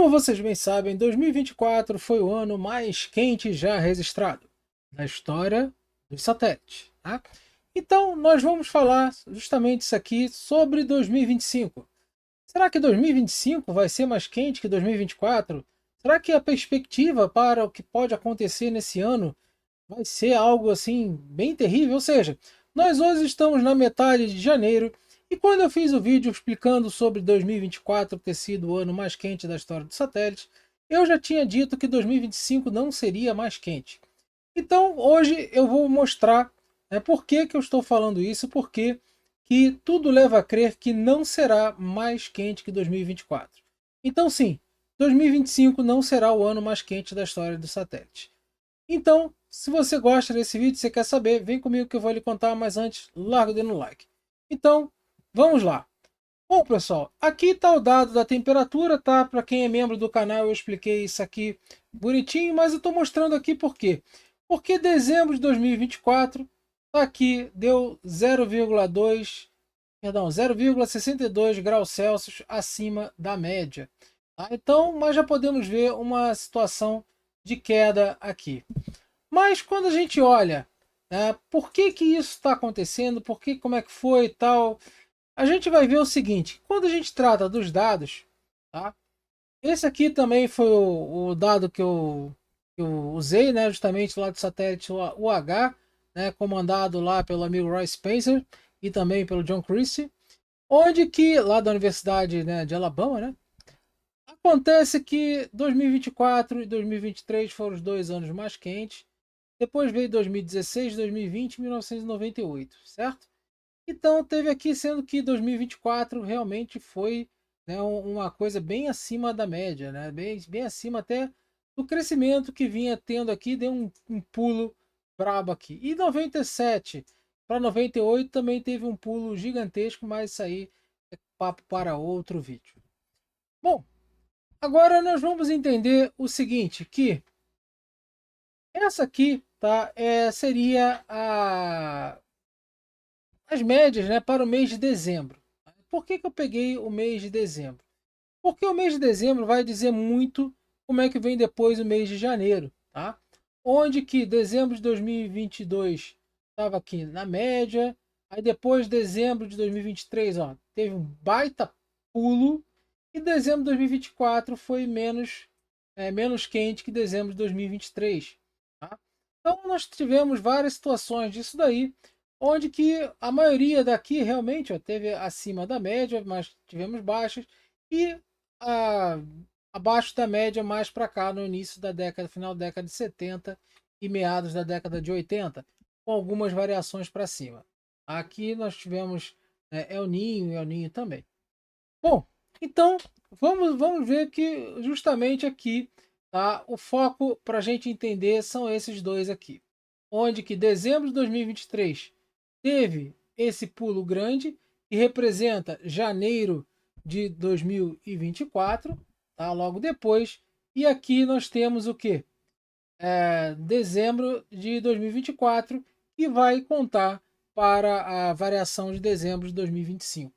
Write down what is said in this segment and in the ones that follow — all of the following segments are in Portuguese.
Como vocês bem sabem, 2024 foi o ano mais quente já registrado na história dos satélites, tá? Então, nós vamos falar justamente isso aqui sobre 2025. Será que 2025 vai ser mais quente que 2024? Será que a perspectiva para o que pode acontecer nesse ano vai ser algo assim bem terrível? Ou seja, nós hoje estamos na metade de janeiro e quando eu fiz o vídeo explicando sobre 2024 ter sido o ano mais quente da história do satélite, eu já tinha dito que 2025 não seria mais quente. Então hoje eu vou mostrar, por que eu estou falando isso, porque que tudo leva a crer que não será mais quente que 2024. Então sim, 2025 não será o ano mais quente da história do satélite. Então, se você gosta desse vídeo, você quer saber, vem comigo que eu vou lhe contar, mas antes, larga o dedo no like. Então, vamos lá. Bom, pessoal, aqui está o dado da temperatura, tá? Para quem é membro do canal, eu expliquei isso aqui bonitinho, mas eu estou mostrando aqui por quê. Porque dezembro de 2024, tá aqui, deu 0,62 graus Celsius acima da média. Tá? Então, mas já podemos ver uma situação de queda aqui. Mas quando a gente olha, por que que isso está acontecendo, por que, como é que foi e tal, a gente vai ver o seguinte: quando a gente trata dos dados, tá? Esse aqui também foi o dado que eu usei, né, justamente lá do satélite UH, né, comandado lá pelo amigo Roy Spencer e também pelo John Christie, onde que, lá da Universidade, né, de Alabama, né, acontece que 2024 e 2023 foram os 2 anos mais quentes. Depois veio 2016, 2020 e 1998, certo? Então teve aqui, sendo que 2024 realmente foi, né, uma coisa bem acima da média, né? Bem acima até do crescimento que vinha tendo aqui, deu um pulo brabo aqui. E 97 para 98 também teve um pulo gigantesco, mas isso aí é papo para outro vídeo. Bom, agora nós vamos entender o seguinte, que essa aqui, tá, seria as médias, né, para o mês de dezembro. Por que que eu peguei o mês de dezembro? Porque o mês de dezembro vai dizer muito como é que vem depois o mês de janeiro, tá? Onde que dezembro de 2022 estava aqui na média, aí depois dezembro de 2023, ó, teve um baita pulo, e dezembro de 2024 foi menos quente que dezembro de 2023, tá? Então nós tivemos várias situações disso daí, onde que a maioria daqui realmente, ó, teve acima da média, mas tivemos baixas, e a, abaixo da média mais para cá no início da década, final da década de 70 e meados da década de 80, com algumas variações para cima. Aqui nós tivemos, El Ninho e El Ninho também. Bom, então vamos ver que justamente aqui, tá, o foco para a gente entender são esses dois aqui. Onde que dezembro de 2023 teve esse pulo grande, que representa janeiro de 2024, tá, logo depois. E aqui nós temos o que? Dezembro de 2024, que vai contar para a variação de dezembro de 2025.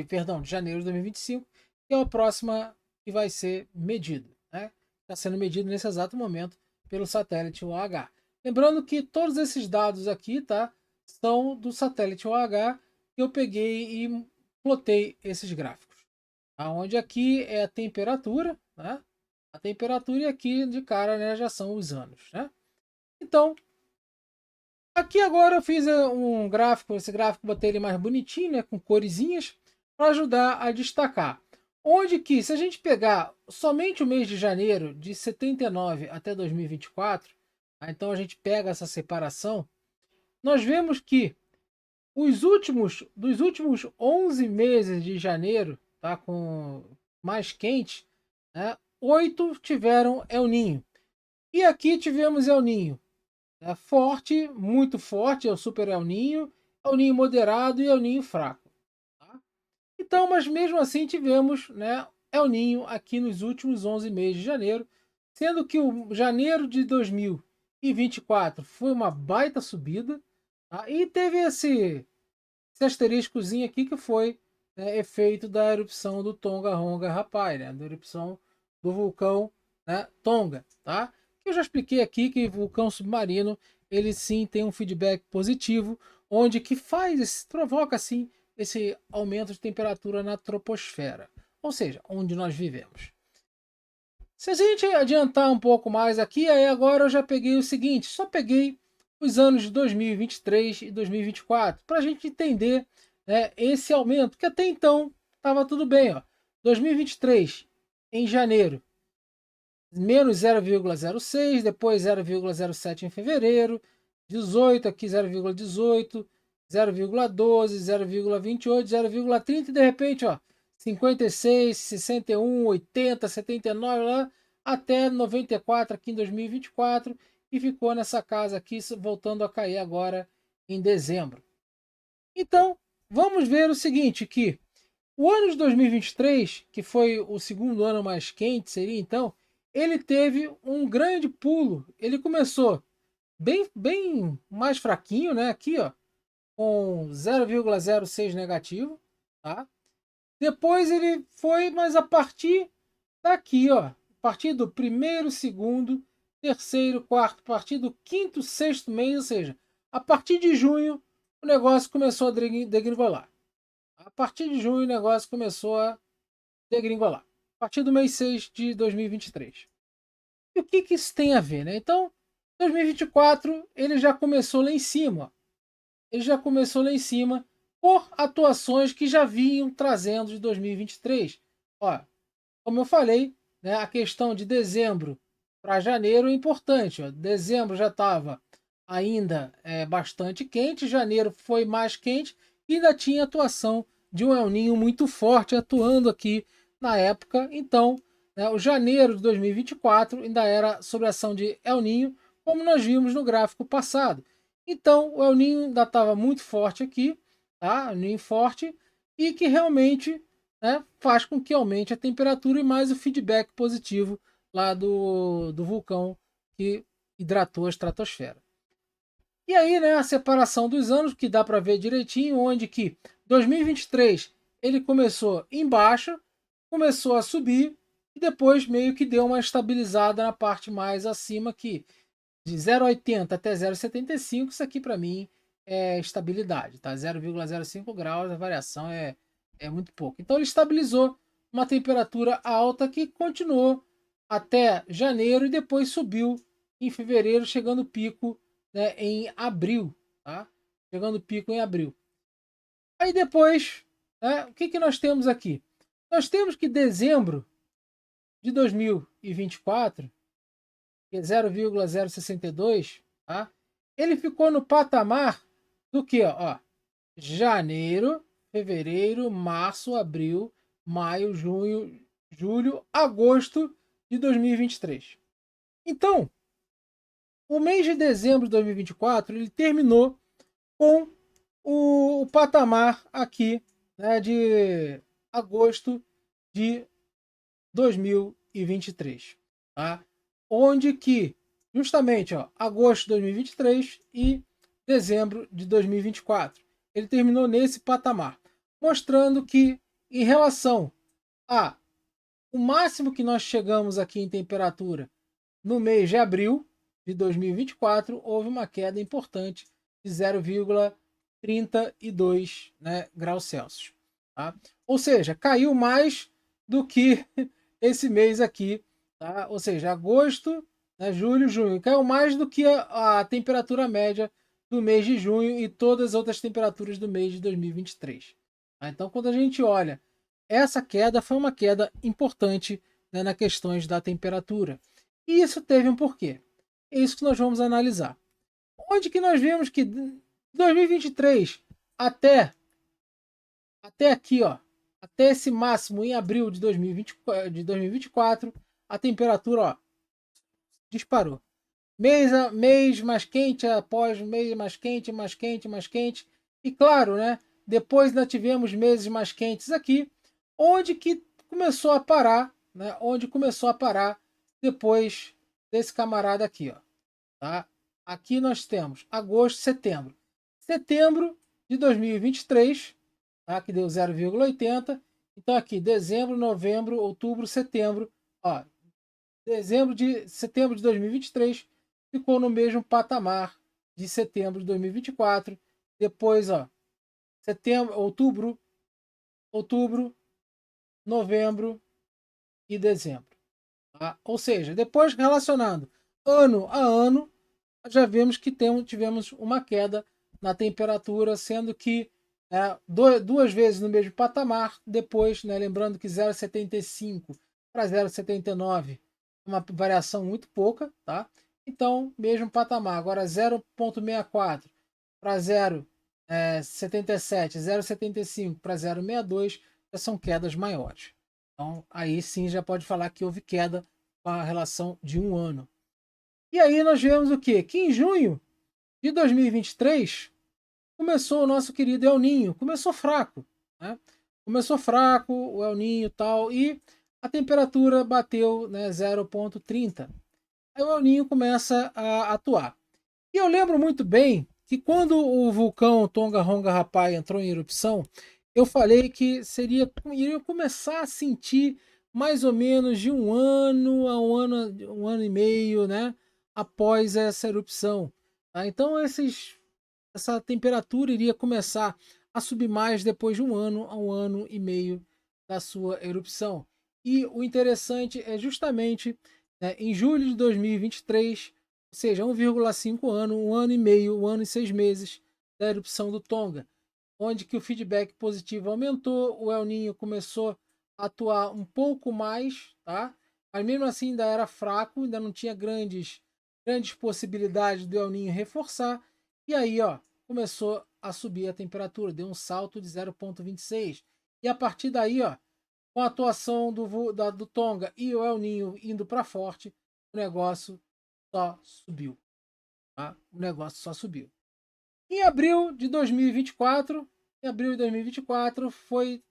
Perdão, de janeiro de 2025, que é a próxima que vai ser medida, né? Está sendo medido nesse exato momento pelo satélite OH. Lembrando que todos esses dados aqui, tá, são do satélite OH, que eu peguei e plotei esses gráficos. Onde aqui é a temperatura, né? A temperatura, e aqui de cara, né, já são os anos, né? Então, aqui agora eu fiz um gráfico, esse gráfico botei ele mais bonitinho, né, com coresinhas, para ajudar a destacar. Onde que, se a gente pegar somente o mês de janeiro, de 79 até 2024, então a gente pega essa separação, nós vemos que dos últimos 11 meses de janeiro, tá, com mais quente, né, 8 tiveram El Ninho. E aqui tivemos El Ninho, né, forte, muito forte, é o Super El Ninho moderado e El Ninho fraco. Tá? Então, mas mesmo assim tivemos, né, El Ninho aqui nos últimos 11 meses de janeiro, sendo que o janeiro de 2024 foi uma baita subida, tá? E teve esse asteriscozinho aqui que foi, né, efeito da erupção do Tonga Ronga Rapai, né, da erupção do vulcão, né, Tonga, tá? Eu já expliquei aqui que vulcão submarino, ele sim tem um feedback positivo, onde que provoca assim esse aumento de temperatura na troposfera, ou seja, onde nós vivemos. Se a gente adiantar um pouco mais aqui, aí agora eu já peguei o seguinte, só peguei os anos de 2023 e 2024 para a gente entender, né, esse aumento, que até então estava tudo bem. Ó. 2023, em janeiro, menos 0,06, depois 0,07 em fevereiro, 18 aqui 0,18, 0,12, 0,28, 0,30 e de repente, ó, 56, 61, 80, 79, lá, até 94 aqui em 2024 e ficou nessa casa aqui, voltando a cair agora em dezembro. Então, vamos ver o seguinte, que o ano de 2023, que foi o segundo ano mais quente, seria então, ele teve um grande pulo. Ele começou bem mais fraquinho, né? Aqui, ó, com 0,06 negativo, tá? Depois ele foi, mas a partir daqui, ó, a partir do primeiro, segundo, terceiro, quarto, a partir do quinto, sexto mês, ou seja, a partir de junho, o negócio começou a degringolar. A partir de junho, o negócio começou a degringolar. A partir do mês 6 de 2023. E o que, que isso tem a ver, né? Então, 2024 ele já começou lá em cima. Ele já começou lá em cima por atuações que já vinham trazendo de 2023. Ó, como eu falei, né, a questão de dezembro para janeiro é importante. Ó. Dezembro já estava ainda bastante quente, janeiro foi mais quente e ainda tinha atuação de um El Ninho muito forte atuando aqui na época. Então, né, o janeiro de 2024 ainda era sob a ação de El Ninho, como nós vimos no gráfico passado. Então, o El Ninho ainda estava muito forte aqui, tá? El Ninho forte, e que realmente, né, faz com que aumente a temperatura e mais o feedback positivo lá do vulcão que hidratou a estratosfera. E aí, né, a separação dos anos, que dá para ver direitinho, onde que 2023 ele começou em baixa, começou a subir e depois meio que deu uma estabilizada na parte mais acima, que de 0,80 até 0,75, isso aqui para mim é estabilidade, tá? 0,05 graus, a variação é muito pouco. Então ele estabilizou uma temperatura alta que continuou até janeiro e depois subiu em fevereiro, chegando o pico, né, em abril, tá? Chegando o pico em abril. Aí depois, né, o que, que nós temos aqui? Nós temos que dezembro de 2024, que é 0,062, tá? Ele ficou no patamar do que? Ó, janeiro, fevereiro, março, abril, maio, junho, julho, agosto de 2023. Então, o mês de dezembro de 2024 ele terminou com o patamar aqui, né, de agosto de 2023, tá? Onde que justamente, ó, agosto de 2023 e dezembro de 2024, ele terminou nesse patamar, mostrando que em relação a o máximo que nós chegamos aqui em temperatura no mês de abril de 2024, houve uma queda importante de 0,32, né, graus Celsius. Tá? Ou seja, caiu mais do que esse mês aqui. Tá? Ou seja, agosto, né, julho, junho. Caiu mais do que a temperatura média do mês de junho e todas as outras temperaturas do mês de 2023. Tá? Então, quando a gente olha, essa queda foi uma queda importante, né, nas questões da temperatura. E isso teve um porquê. É isso que nós vamos analisar. Onde que nós vimos que de 2023 até aqui, ó, até esse máximo em abril de 2024, a temperatura, ó, disparou. Mês mais quente após mês mais quente, mais quente, mais quente. E claro, né, depois ainda tivemos meses mais quentes aqui, onde que começou a parar, né, onde começou a parar depois desse camarada aqui, ó, tá? Aqui nós temos agosto, setembro. Setembro de 2023, tá? Que deu 0,80. Então aqui dezembro, novembro, outubro, setembro Ó, setembro de 2023 ficou no mesmo patamar de setembro de 2024. Depois, ó, outubro, novembro e dezembro. Tá? Ou seja, depois relacionando ano a ano, já vemos que tivemos uma queda na temperatura, sendo que duas vezes no mesmo patamar, depois, né, lembrando que 0,75 para 0,79 é uma variação muito pouca, tá? Então, mesmo patamar. Agora 0,64 para 0,77, 0,75 para 0,62 já são quedas maiores. Então, aí sim já pode falar que houve queda com a relação de um ano. E aí nós vemos o quê? Que em junho de 2023 começou o nosso querido El Ninho, começou fraco, né? Começou fraco o El Ninho e tal, e a temperatura bateu, né, 0,30. Aí o El Ninho começa a atuar. E eu lembro muito bem que quando o vulcão Tonga Rapai entrou em erupção, eu falei que iria começar a sentir mais ou menos de um ano a um ano e meio, né, após essa erupção. Tá? Então essa temperatura iria começar a subir mais depois de um ano a um ano e meio da sua erupção. E o interessante é justamente, né, em julho de 2023, ou seja, 1,5 ano, um ano e meio, um ano e 6 meses da erupção do Tonga, onde que o feedback positivo aumentou, o El Ninho começou a atuar um pouco mais, tá? Mas mesmo assim ainda era fraco, ainda não tinha grandes possibilidades do El Ninho reforçar. E aí, ó, começou a subir a temperatura, deu um salto de 0,26. E a partir daí, ó, com a atuação do Tonga e o El Ninho indo para forte, o negócio só subiu. Tá? O negócio só subiu. Em abril de 2024, foi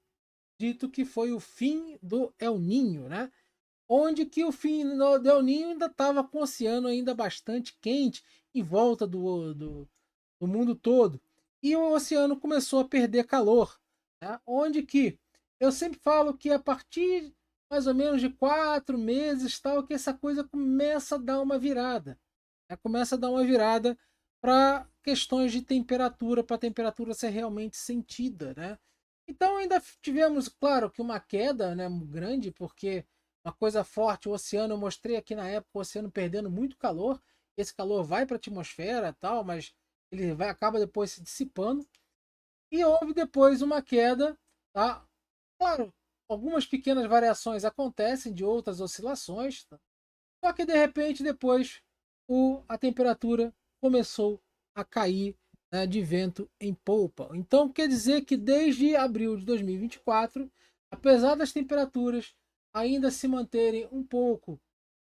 dito que foi o fim do El Ninho, né? Onde que o fim do El Ninho ainda estava com o oceano ainda bastante quente em volta do mundo todo. E o oceano começou a perder calor, né? Onde que eu sempre falo que a partir mais ou menos de 4 meses tal que essa coisa começa a dar uma virada, né? Começa a dar uma virada para questões de temperatura, para a temperatura ser realmente sentida, né? Então ainda tivemos, claro, que uma queda, né, grande, porque uma coisa forte, o oceano, eu mostrei aqui na época o oceano perdendo muito calor, esse calor vai para a atmosfera tal, mas ele acaba depois se dissipando. E houve depois uma queda, tá? Claro, algumas pequenas variações acontecem de outras oscilações, tá? Só que de repente depois a temperatura começou a cair, né, de vento em polpa. Então quer dizer que desde abril de 2024, apesar das temperaturas ainda se manterem um pouco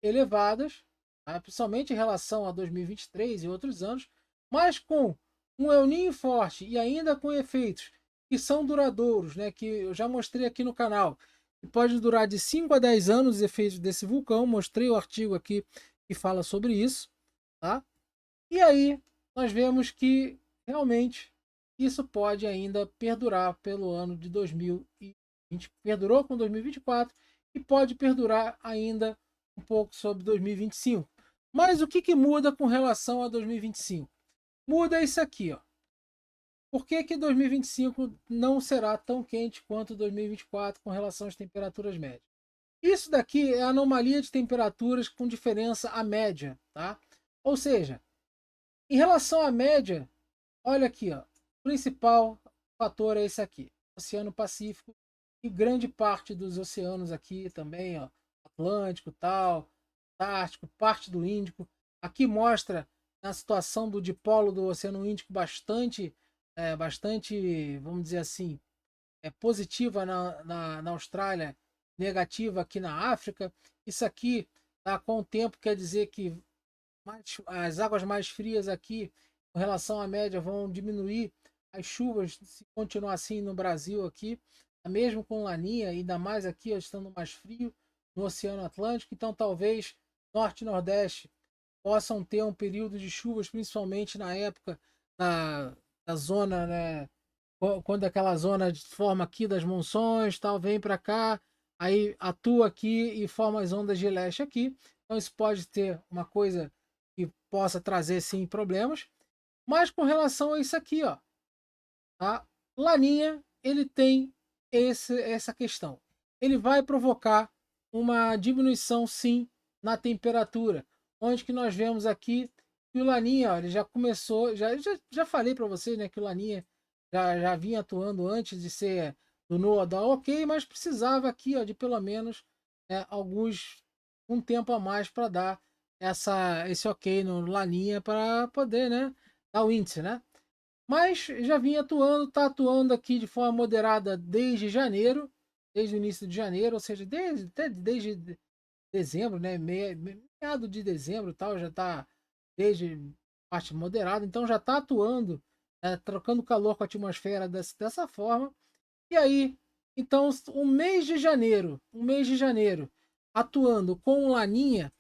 elevadas, tá? Principalmente em relação a 2023 e outros anos, mas com um El Niño forte e ainda com efeitos que são duradouros, né, que eu já mostrei aqui no canal, que pode durar de 5 a 10 anos os efeitos desse vulcão, mostrei o artigo aqui que fala sobre isso, tá? E aí nós vemos que realmente isso pode ainda perdurar pelo ano de 2020, perdurou com 2024 e pode perdurar ainda um pouco sobre 2025. Mas o que muda com relação a 2025? Muda isso aqui, ó. Por que 2025 não será tão quente quanto 2024 com relação às temperaturas médias? Isso daqui é a anomalia de temperaturas com diferença à média, tá? Ou seja, em relação à média, olha aqui, ó, o principal fator é esse aqui, Oceano Pacífico e grande parte dos oceanos aqui também, ó, Atlântico, tal, Ártico, parte do Índico. Aqui mostra a situação do dipolo do Oceano Índico bastante, vamos dizer assim, positiva na Austrália, negativa aqui na África. Isso aqui, tá, com o tempo, quer dizer que as águas mais frias aqui, com relação à média, vão diminuir as chuvas, se continuar assim no Brasil aqui, mesmo com laninha, ainda mais aqui, estando mais frio, no Oceano Atlântico. Então, talvez Norte e Nordeste possam ter um período de chuvas, principalmente na época da zona, né, quando aquela zona de forma aqui das monções, tal, vem para cá, aí atua aqui e forma as ondas de leste aqui. Então isso pode ter uma coisa que possa trazer sim problemas. Mas com relação a isso aqui, ó, tá? Laninha, ele tem essa questão. Ele vai provocar uma diminuição sim na temperatura, onde que nós vemos aqui que o Laninha, ó, ele já começou, já falei para vocês, né, que o Laninha já vinha atuando antes de ser do NOAA da OK, mas precisava aqui, ó, de pelo menos um tempo a mais para dar esse OK no Laninha para poder, né, dar o índice, né? Mas já vinha atuando, está atuando aqui de forma moderada desde janeiro, desde o início de janeiro, ou seja, desde dezembro, né? Meado de dezembro e tal, já está desde parte moderada, então já está atuando, trocando calor com a atmosfera dessa forma. E aí, então, um mês de janeiro, atuando com o Laninha,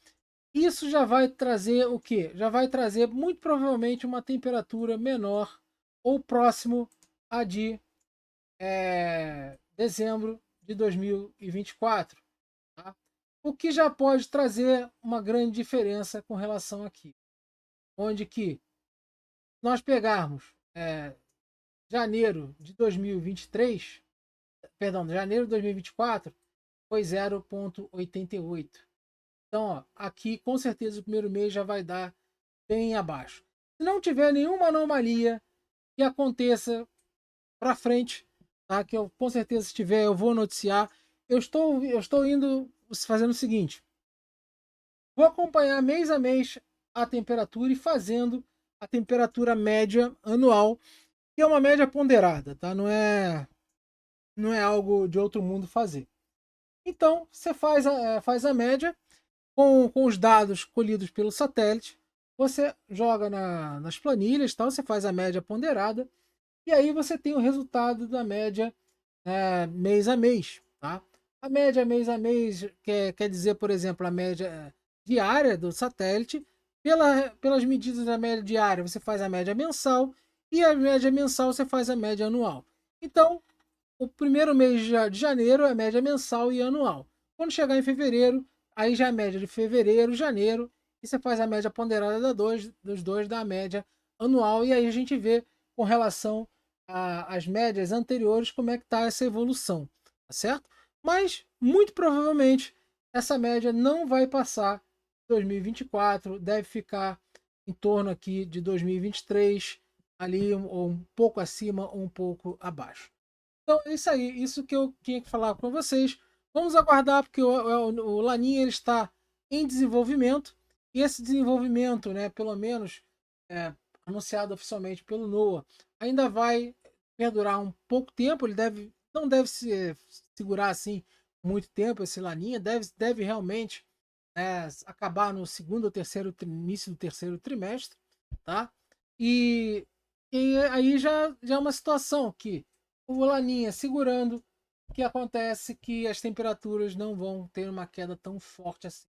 isso já vai trazer o quê? Já vai trazer muito provavelmente uma temperatura menor ou próximo a de dezembro de 2024. Tá? O que já pode trazer uma grande diferença com relação aqui. Onde que nós pegarmos janeiro de 2023, perdão, janeiro de 2024 foi 0,88. Então, ó, aqui com certeza o primeiro mês já vai dar bem abaixo. Se não tiver nenhuma anomalia que aconteça para frente, tá? Que eu com certeza se tiver eu vou noticiar. Eu estou indo fazendo o seguinte: vou acompanhar mês a mês a temperatura e fazendo a temperatura média anual, que é uma média ponderada, tá? Não é algo de outro mundo fazer. Então você faz a média com os dados colhidos pelo satélite, você joga nas planilhas, tal, você faz a média ponderada e aí você tem o resultado da média mês a mês. Tá? A média mês a mês quer dizer, por exemplo, a média diária do satélite. Pelas medidas da média diária, você faz a média mensal e a média mensal você faz a média anual. Então, o primeiro mês de janeiro é média mensal e anual. Quando chegar em fevereiro, aí já é média de fevereiro, janeiro, e você faz a média ponderada dos dois da média anual, e aí a gente vê com relação às médias anteriores como é que está essa evolução, tá certo? Mas, muito provavelmente, essa média não vai passar 2024, deve ficar em torno aqui de 2023, ali ou um pouco acima ou um pouco abaixo. Então é isso aí, isso que eu tinha que falar com vocês. Vamos aguardar, porque o Laninha ele está em desenvolvimento, e esse desenvolvimento, né, pelo menos anunciado oficialmente pelo NOAA, ainda vai perdurar um pouco tempo, não deve se segurar assim muito tempo esse Laninha, deve realmente acabar no segundo ou terceiro início do terceiro trimestre, tá? E, e aí já é uma situação que o Laninha segurando, que acontece que as temperaturas não vão ter uma queda tão forte assim.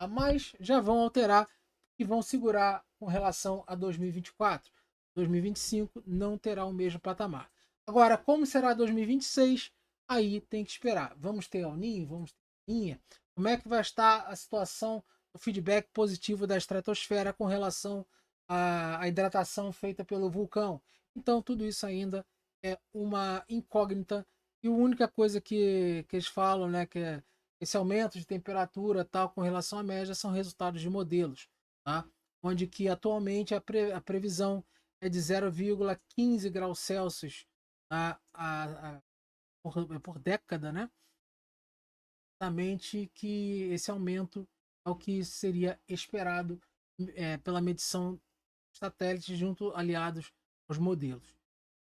Mas já vão alterar e vão segurar com relação a 2024. 2025 não terá o mesmo patamar. Agora, como será 2026? Aí tem que esperar. Vamos ter El Niño? Vamos ter Laninha? Como é que vai estar a situação do feedback positivo da estratosfera com relação à hidratação feita pelo vulcão? Então, tudo isso ainda é uma incógnita, e a única coisa que eles falam, né, que esse aumento de temperatura tal com relação à média são resultados de modelos, tá? Onde que atualmente a previsão é de 0,15 graus Celsius por década, né? Exatamente que esse aumento é o que seria esperado pela medição satélites junto aliados aos modelos.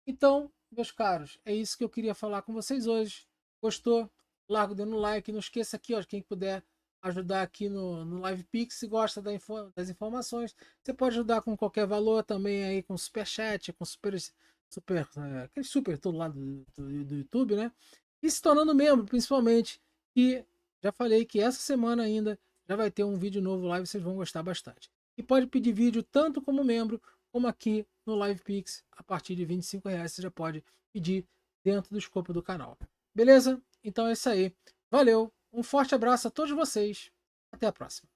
Então, meus caros, é isso que eu queria falar com vocês hoje. Gostou? Larga dando like. Não esqueça aqui, ó, quem puder ajudar aqui no LivePix, se gosta das informações, você pode ajudar com qualquer valor também aí, com superchat, com aquele super todo lá do YouTube, né? E se tornando membro, principalmente. E já falei que essa semana ainda já vai ter um vídeo novo lá e vocês vão gostar bastante. E pode pedir vídeo tanto como membro, como aqui no LivePix, a partir de R$ 25 você já pode pedir dentro do escopo do canal. Beleza? Então é isso aí. Valeu, um forte abraço a todos vocês. Até a próxima.